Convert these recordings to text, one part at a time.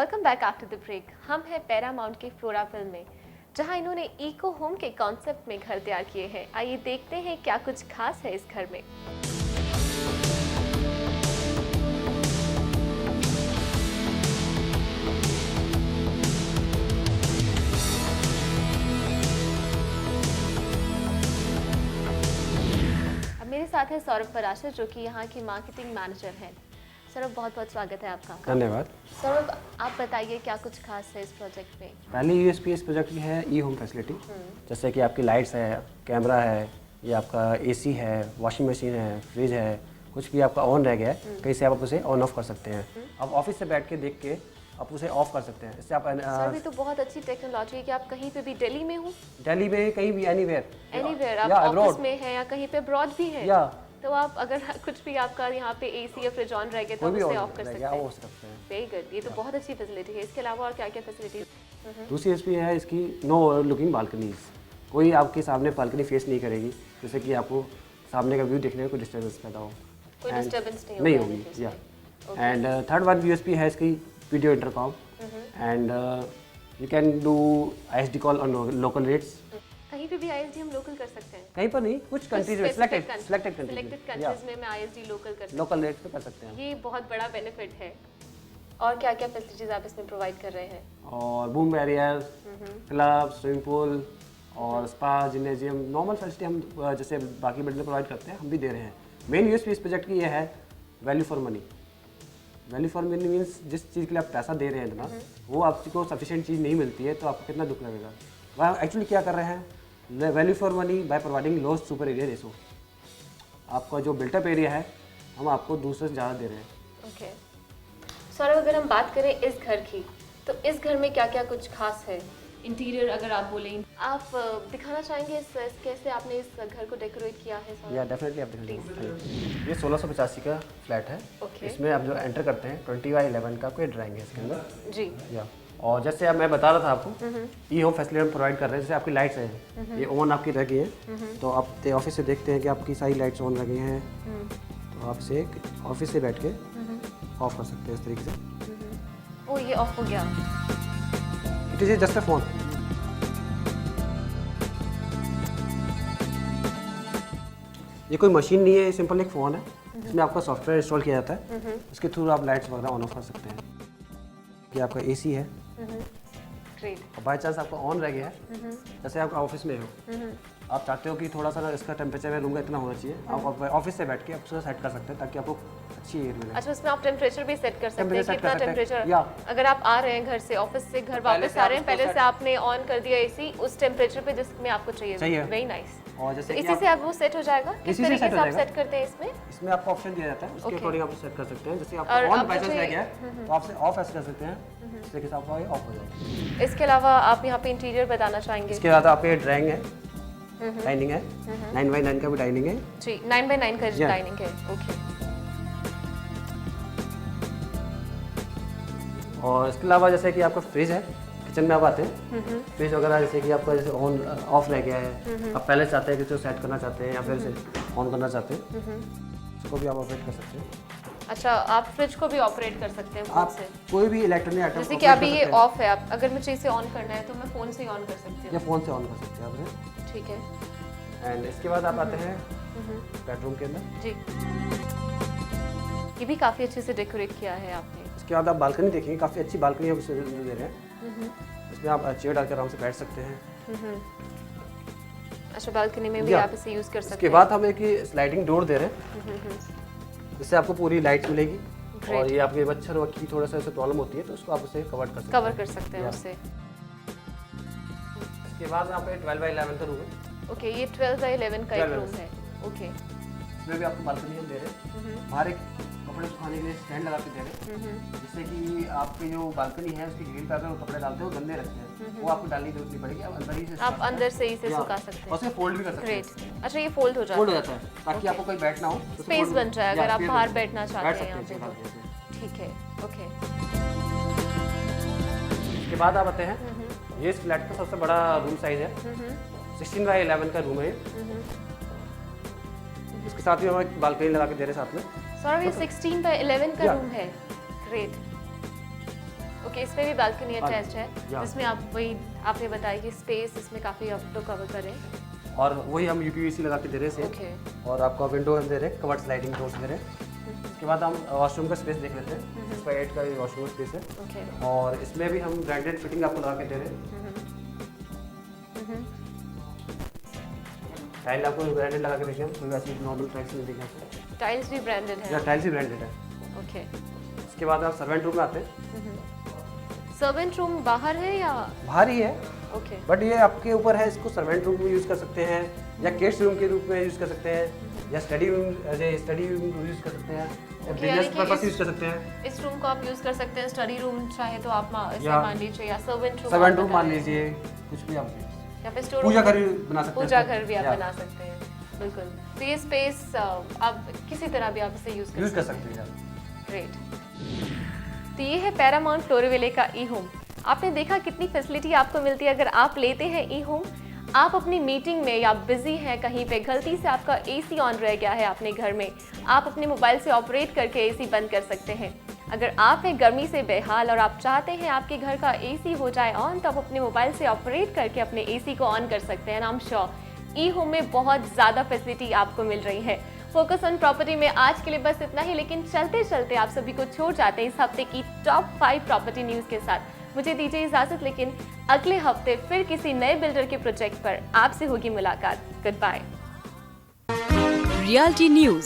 Welcome back after the break. हम हैं Paramount के फ्लोराविल में, जहां इन्होंने इको होम के कॉन्सेप्ट में घर तैयार किए हैं। आइए देखते हैं क्या कुछ खास है इस घर में। अब मेरे साथ है सौरभ पराशर, जो कि यहाँ की मार्केटिंग मैनेजर हैं। सौरभ, बहुत बहुत स्वागत है आपका। धन्यवाद। सौरभ, आप बताइए क्या कुछ खास है इस प्रोजेक्ट में। पहली यूएसपी इस प्रोजेक्ट की है ई होम फैसिलिटी। जैसे कि आपकी लाइट्स है, कैमरा है, ये आपका एसी है, वॉशिंग मशीन है, फ्रिज है, कुछ भी आपका ऑन रह गया है कहीं से आप उसे ऑन ऑफ कर सकते हैं। आप ऑफिस से बैठ के देख के आप उसे ऑफ कर सकते हैं। इससे आप सर, ये तो बहुत अच्छी टेक्नोलॉजी है कि आप कहीं पे भी, दिल्ली में हो, दिल्ली में कहीं भी, एनीवेयर आप ऑफिस में है या कहीं पे अब्रॉड भी है, तो आप अगर कुछ भी आपका यहाँ पे एसी या फ्रिज ऑन रह गया तो आप उसे ऑफ कर सकते हैं। वेरी गुड, ये तो बहुत अच्छी फैसिलिटी है। इसके अलावा और क्या क्या फैसिलिटीज? दूसरी यूएसपी है इसकी नो लुकिंग बालकनीज। कोई आपके सामने बालकनी फेस नहीं करेगी, जैसे कि आपको सामने का व्यू देखने में कोई डिस्टर्बेंस पैदा हो, कोई डिस्टर्बेंस नहीं होगी। या एंड थर्ड वन यूएसपी है इसकी video intercom and you can do ISD call on local rates. कहीं पे भी आईएसडी हम लोकल कर सकते हैं? कहीं पर नहीं, कुछ कंट्रीज में, सिलेक्टेड कंट्रीज में मैं आईएसडी लोकल कर सकते हैं। लोकल रेट्स पे कर सकते हैं। ये बहुत बड़ा बेनिफिट है। और क्या क्या फैसिलिटीज आप इसमें प्रोवाइड कर रहे हैं? और boom barrier, club, swimming pool और स्पा, जिम्नेजियम, नॉर्मल फैसिलिटी हम जैसे बाकी बिल्डर प्रोवाइड करते हैं हम भी दे रहे हैं। मेन यूएसपी इस प्रोजेक्ट की ये है value for money. Value for money means जिस चीज़ के लिए आप पैसा दे रहे हैं इतना, वो आपको सफिशिएंट चीज़ नहीं मिलती है तो आपको कितना दुख लगेगा। वह एक्चुअली क्या कर रहे हैं, value for money by providing lost super area ratio. आपका जो बिल्टअप एरिया है हम आपको दूसरे से ज़्यादा दे रहे हैं। ओके सौरभ, अगर हम बात करें इस घर की, तो इस घर में क्या क्या कुछ खास है? इंटीरियर अगर आप बोलें, आप दिखाना चाहेंगे कैसे आपने इस घर को डेकोरेट किया है? या डेफिनेटली आप दिखाइए। ये 1685 का फ्लैट है। इसमें आप जो एंटर करते हैं 20/11 का कोई ड्राइंग है इसके अंदर जी। या और जैसे अब मैं बता रहा था आपको, ई होम फैसिलिटी हम प्रोवाइड कर रहे हैं। जैसे आपकी लाइट्स हैं, ये ऑन आपकी रह गई है, तो आप ऑफिस से देखते हैं कि आपकी सारी लाइट्स ऑन लगी हैं, तो आप इसे ऑफिस से बैठ के ऑफ कर सकते हैं इस तरीके से। ओ, ये ऑफ हो गया। It is just a phone. ये कोई मशीन नहीं है, सिंपल एक फ़ोन है। इसमें आपका सॉफ्टवेयर इंस्टॉल किया जाता है, उसके थ्रू आप लाइट्स वगैरह ऑन ऑफ कर सकते हैं। ये आपका एसी है, और बाई चांस आपका ऑन रह गया है, जैसे आप ऑफिस में हो, आप चाहते हो कि थोड़ा सा इसका टेम्परेचर रूम का इतना होना चाहिए, आप ऑफिस से बैठ के आप उसको सेट कर सकते हैं ताकि आपको अच्छी एयर मिले। अच्छा, उसमें आप टेम्परेचर भी सेट कर सकते हैं, कितना टेम्परेचर? अगर आप आ रहे हैं घर से, ऑफिस से घर वापस आ रहे हैं, पहले से आपने ऑन कर दिया एसी उस टेम्परेचर पे जिसमें आपको चाहिए। Very nice. और जैसे इसी से आप वो सेट हो जाएगा? किस तरीके से आप सेट करते हैं इसमें? इसमें आपको ऑप्शन दिया जाता है, उसके अकॉर्डिंग आप सेट कर सकते हैं। जैसे आप ऑन बाय चांस रह गया है तो आप ऑफ ऐसे कर सकते हैं, जिससे कि आपका ये ऑफ हो जाए। इसके अलावा आप यहाँ पे इंटीरियर बताना चाहेंगे? इसके बाद आपके ड्राइंग है, डाइनिंग है, 9x9 का भी डाइनिंग है जी। 9x9 का डाइनिंग है। ओके। और इसके अलावा जैसे कि आपका फ्रिज है, किचन में आप आते हैं, फ्रिज वगैरह जैसे कि आपका जैसे ऑन ऑफ रह गया है, आप पहले चाहते हैं कि उसको सेट करना चाहते हैं या फिर इसे ऑन करना चाहते हैं, उसको भी आप ऑपरेट कर सकते हैं। अच्छा, आप फ्रिज को भी ऑपरेट कर सकते हैं फोन से? कोई भी इलेक्ट्रॉनिक आइटम, जैसे कि अभी ये ऑफ है, आप अगर मुझे इसे ऑन करना है तो मैं फ़ोन से ही ऑन कर सकती हूँ? या फ़ोन से ऑन कर सकते हैं आप। ठीक है। एंड इसके बाद आप आते हैं बेडरूम के अंदर जी। ये भी काफ़ी अच्छे से डेकोरेट किया है आपने। इसके बाद आप बालकनी देखेंगे, काफ़ी अच्छी बालकनी आप इसे दे रहे हैं। इसमें आप चेयर डालकर आराम से बैठ सकते हैं। अच्छा, बालकनी में भी आप इसे यूज़ कर सकते हैं। इसके बाद हम एक स्लाइडिंग डोर दे रहे हैं, जिससे आपको पूरी लाइट मिलेगी। और ये आपके मच्छर की थोड़ा सा ऐसे प्रॉब्लम होती है तो उसको आप उसे कवर कर सकते हैं उससे। इसके बाद यहाँ पे 12/11 का रूम है। ओके, ये 12/11 का एक रूम है। ओके। इसमें भी आपको बालकनी हम दे रहे हैं। बाहर एक कपड़े सुखाने के लिए स्टैंड लगा के दे रहे हैं, जिससे कि आपकी जो बालकनी है उसकी ग्रिल पे अगर वो कपड़े डालते हैं वो गंदे रहते हैं, वो आपको डालने की जरूरत नहीं पड़ेगी, आप अंदर से इसे सुखा सकते हैं। और उसे फोल्ड भी कर सकते हैं। ग्रेट। अच्छा, ये फोल्ड हो जाता है ताकि आपको कोई बैठना हो, स्पेस बन जाए अगर आप बाहर बैठना चाहते हैं यहाँ पे तो। ठीक है। ओके। इसके बाद आप आते हैं, ये इस फ्लैट का सबसे बड़ा रूम साइज है, 16/11 का रूम है। इसके साथ भी हम एक बालकनी लगा के दे रहे हैं साथ में। सॉरी, 16/11 का रूम है। ग्रेट। ओके, इसमें भी बालकनी अटैच्ड है, जिसमें आप वही आपने बताया कि स्पेस इसमें काफी आप तो कवर करें, और वही हम यूपीवीसी लगा के दे रहे हैं। और आपको विंडो दे रहे हैं, कवर्ड स्लाइडिंग डोर्स दे रहे हैं। उसके बाद हम वॉशरूम का स्पेस देख लेते हैं। इसका 8 का वॉशरूम स्पेस है, और इसमें भी हम ब्रांडेड फिटिंग आपको लगा के दे रहे हैं। टाइल आपको ब्रांडेड लगा के देखें, कोई वैसे नॉर्मल टाइल्स नहीं देखें। टाइल्स भी ब्रांडेड है? या टाइल्स भी ब्रांडेड है। ओके। उसके बाद आप सर्वेंट रूम में आते हैं। सर्वेंट रूम बाहर है या बाहर ही है? ओके। बट ये आपके ऊपर है, इसको सर्वेंट रूम में यूज कर सकते हैं, या किड्स रूम के रूप में यूज कर सकते हैं, या स्टडी रूम यूज कर सकते हैं, या बिजनेस पर्पस यूज कर सकते हैं। इस रूम को आप यूज कर सकते हैं, स्टडी रूम चाहे तो आप मान लीजिए, या सर्वेंट रूम मान लीजिए, कुछ भी आप, या फिर स्टोर पूजा घर भी बना सकते हैं। पूजा घर भी आप बना सकते हैं, बिल्कुल। तो ये स्पेस आप किसी तरह भी आप इसे यूज कर सकते हैं। ग्रेट। तो ये है पैरामाउंट फ्लोरीविले का ई होम। आपने देखा कितनी फैसिलिटी आपको मिलती है अगर आप लेते हैं ई होम। आप अपनी मीटिंग में या बिजी हैं कहीं पे, गलती से आपका एसी ऑन रह गया है अपने घर में, आप अपने मोबाइल से ऑपरेट करके एसी बंद कर सकते हैं। अगर आप हैं गर्मी से बेहाल और आप चाहते हैं आपके घर का एसी हो जाए ऑन, तो आप अपने मोबाइल से ऑपरेट करके अपने एसी को ऑन कर सकते हैं। I am sure E home में बहुत ज़्यादा फैसिलिटी आपको मिल रही है। फोकस ऑन प्रॉपर्टी में आज के लिए बस इतना ही, लेकिन चलते चलते आप सभी को छोड़ जाते हैं इस हफ्ते की टॉप 5 प्रॉपर्टी न्यूज़ के साथ। मुझे दीजिए इजाजत, लेकिन अगले हफ्ते फिर किसी नए बिल्डर के प्रोजेक्ट पर आपसे होगी मुलाकात। Good bye. Reality news.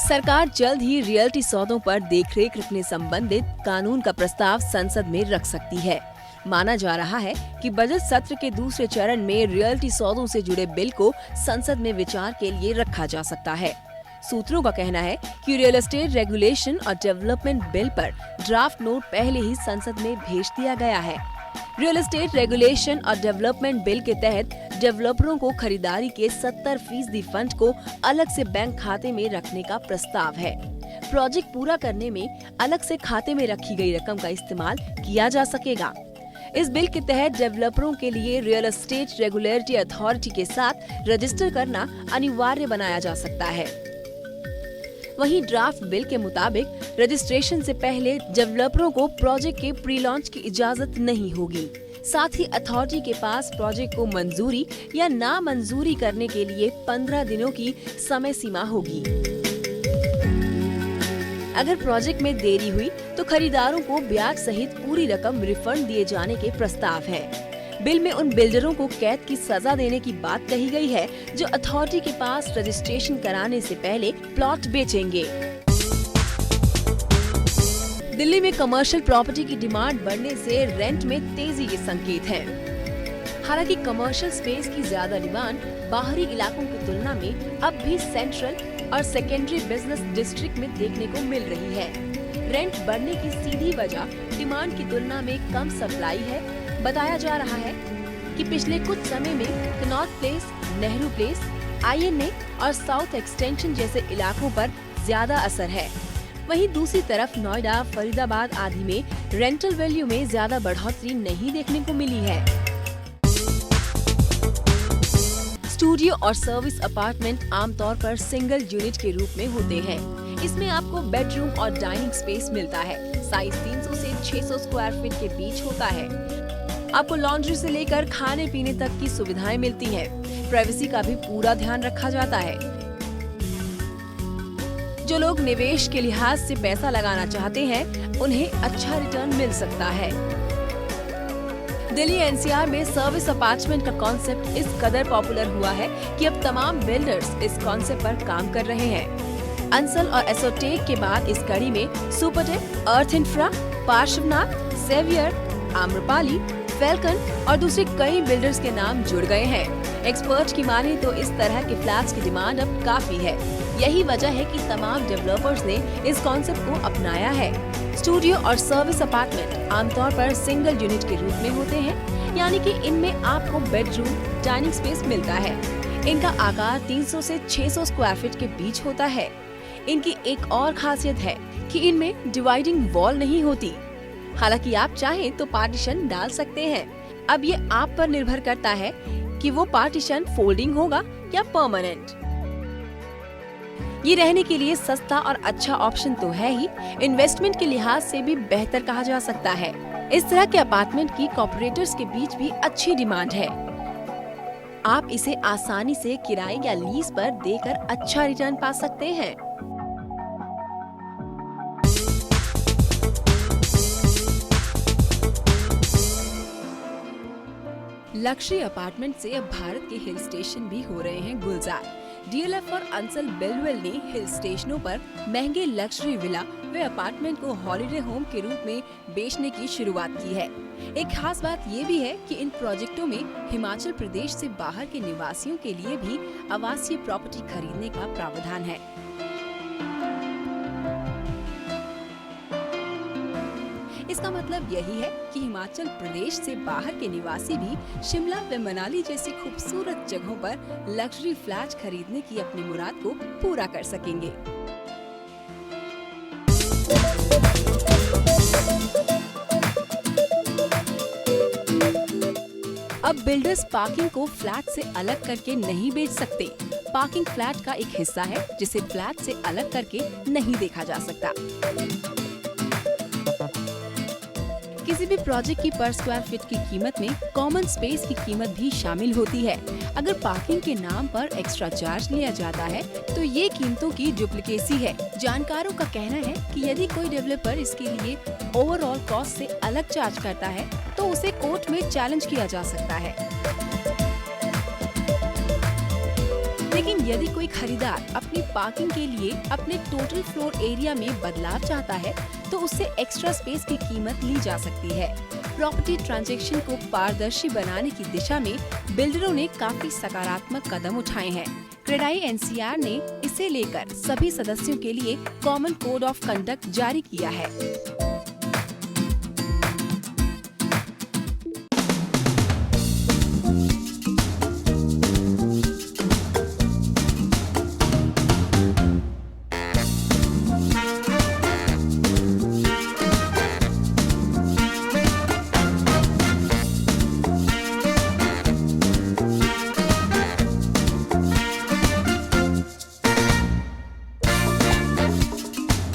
सरकार जल्द ही रियल्टी सौदों पर देखरेख रखने संबंधित कानून का प्रस्ताव संसद में रख सकती है। माना जा रहा है कि बजट सत्र के दूसरे चरण में रियल्टी सौदों से जुड़े बिल को संसद में विचार के लिए रखा जा सकता है। सूत्रों का कहना है कि रियल एस्टेट रेगुलेशन और डेवलपमेंट बिल पर ड्राफ्ट नोट पहले ही संसद में भेज दिया गया है। रियल एस्टेट रेगुलेशन और डेवलपमेंट बिल के तहत डेवलपरों को खरीदारी के 70% फंड को अलग से बैंक खाते में रखने का प्रस्ताव है। प्रोजेक्ट पूरा करने में अलग से खाते में रखी गई रकम का इस्तेमाल किया जा सकेगा। इस बिल के तहत डेवलपरों के लिए रियल एस्टेट रेगुलेटरी अथॉरिटी के साथ रजिस्टर करना अनिवार्य बनाया जा सकता है। वहीं ड्राफ्ट बिल के मुताबिक रजिस्ट्रेशन से पहले डेवलपरों को प्रोजेक्ट के प्री लॉन्च की इजाजत नहीं होगी। साथ ही अथॉरिटी के पास प्रोजेक्ट को मंजूरी या ना मंजूरी करने के लिए 15 दिनों की समय सीमा होगी। अगर प्रोजेक्ट में देरी हुई तो खरीदारों को ब्याज सहित पूरी रकम रिफंड दिए जाने के प्रस्ताव है। बिल में उन बिल्डरों को कैद की सजा देने की बात कही गई है जो अथॉरिटी के पास रजिस्ट्रेशन कराने से पहले प्लॉट बेचेंगे। दिल्ली में कमर्शियल प्रॉपर्टी की डिमांड बढ़ने से रेंट में तेजी के संकेत हैं। हालांकि कमर्शियल स्पेस की ज्यादा डिमांड बाहरी इलाकों की तुलना में अब भी सेंट्रल और सेकेंडरी बिजनेस डिस्ट्रिक्ट में देखने को मिल रही है। रेंट बढ़ने की सीधी वजह डिमांड की तुलना में कम सप्लाई है। बताया जा रहा है कि पिछले कुछ समय में Connaught place, Nehru place, INA और साउथ एक्सटेंशन जैसे इलाकों पर ज्यादा असर है। वहीं दूसरी तरफ नोएडा, फरीदाबाद आदि में रेंटल वैल्यू में ज्यादा बढ़ोतरी नहीं देखने को मिली है। स्टूडियो और सर्विस अपार्टमेंट आमतौर पर सिंगल यूनिट के रूप में होते हैं। इसमें आपको बेडरूम और डाइनिंग स्पेस मिलता है। साइज 300 से 600 स्क्वायर फीट के बीच होता है। आपको लॉन्ड्री से लेकर खाने पीने तक की सुविधाएं मिलती हैं। प्राइवेसी का भी पूरा ध्यान रखा जाता है। जो लोग निवेश के लिहाज से पैसा लगाना चाहते हैं, उन्हें अच्छा रिटर्न मिल सकता है। दिल्ली NCR में सर्विस अपार्टमेंट का कॉन्सेप्ट इस कदर पॉपुलर हुआ है कि अब तमाम बिल्डर्स इस कॉन्सेप्ट पर काम कर रहे हैं। अंसल और एसोटेक के बाद इस कड़ी में Supertech, Earth Infra, Parsvnath, Saviour, Amrapali, Falcon और दूसरे कई बिल्डर्स के नाम जुड़ गए हैं। एक्सपर्ट की माने तो इस तरह के फ्लैट्स की डिमांड अब काफी है। यही वजह है कि तमाम डेवलपर्स ने इस कॉन्सेप्ट को अपनाया है। स्टूडियो और सर्विस अपार्टमेंट आमतौर पर सिंगल यूनिट के रूप में होते हैं, यानी कि इनमें आपको बेडरूम, डाइनिंग स्पेस मिलता है। इनका आकार 300 से 600 स्क्वायर फीट के बीच होता है। इनकी एक और खासियत है कि इनमें डिवाइडिंग वॉल नहीं होती। हालांकि आप चाहें तो पार्टीशन डाल सकते हैं। अब ये आप पर निर्भर करता है कि वो पार्टीशन फोल्डिंग होगा या परमानेंट। ये रहने के लिए सस्ता और अच्छा ऑप्शन तो है ही, इन्वेस्टमेंट के लिहाज से भी बेहतर कहा जा सकता है। इस तरह के अपार्टमेंट की कॉर्पोरेटर्स के बीच भी अच्छी डिमांड है। आप इसे आसानी से किराए या लीज पर देकर अच्छा रिटर्न पा सकते हैं। लग्जरी अपार्टमेंट से अब भारत के हिल स्टेशन भी हो रहे हैं गुलजार। DLF और अंसल बिल्डवेल ने हिल स्टेशनों पर महंगे लग्जरी विला व अपार्टमेंट को हॉलिडे होम के रूप में बेचने की शुरुआत की है। एक खास बात ये भी है कि इन प्रोजेक्टों में हिमाचल प्रदेश से बाहर के निवासियों के लिए भी आवासीय प्रॉपर्टी खरीदने का प्रावधान है। इसका मतलब यही है कि हिमाचल प्रदेश से बाहर के निवासी भी शिमला व मनाली जैसी खूबसूरत जगहों पर लग्जरी फ्लैट खरीदने की अपनी मुराद को पूरा कर सकेंगे। अब बिल्डर्स पार्किंग को फ्लैट से अलग करके नहीं बेच सकते। पार्किंग फ्लैट का एक हिस्सा है जिसे फ्लैट से अलग करके नहीं देखा जा सकता। किसी भी प्रोजेक्ट की पर स्क्वायर फीट की कीमत में कॉमन स्पेस की कीमत भी शामिल होती है। अगर पार्किंग के नाम पर एक्स्ट्रा चार्ज लिया जाता है तो ये कीमतों की डुप्लीकेसी है। जानकारों का कहना है कि यदि कोई डेवलपर इसके लिए ओवरऑल कॉस्ट से अलग चार्ज करता है तो उसे कोर्ट में चैलेंज किया जा सकता है। लेकिन यदि कोई खरीदार अपनी पार्किंग के लिए अपने टोटल फ्लोर एरिया में बदलाव चाहता है तो उससे एक्स्ट्रा स्पेस की कीमत ली जा सकती है। प्रॉपर्टी ट्रांजैक्शन को पारदर्शी बनाने की दिशा में बिल्डरों ने काफी सकारात्मक कदम उठाए हैं। क्रेडाई NCR ने इसे लेकर सभी सदस्यों के लिए कॉमन कोड ऑफ कंडक्ट जारी किया है।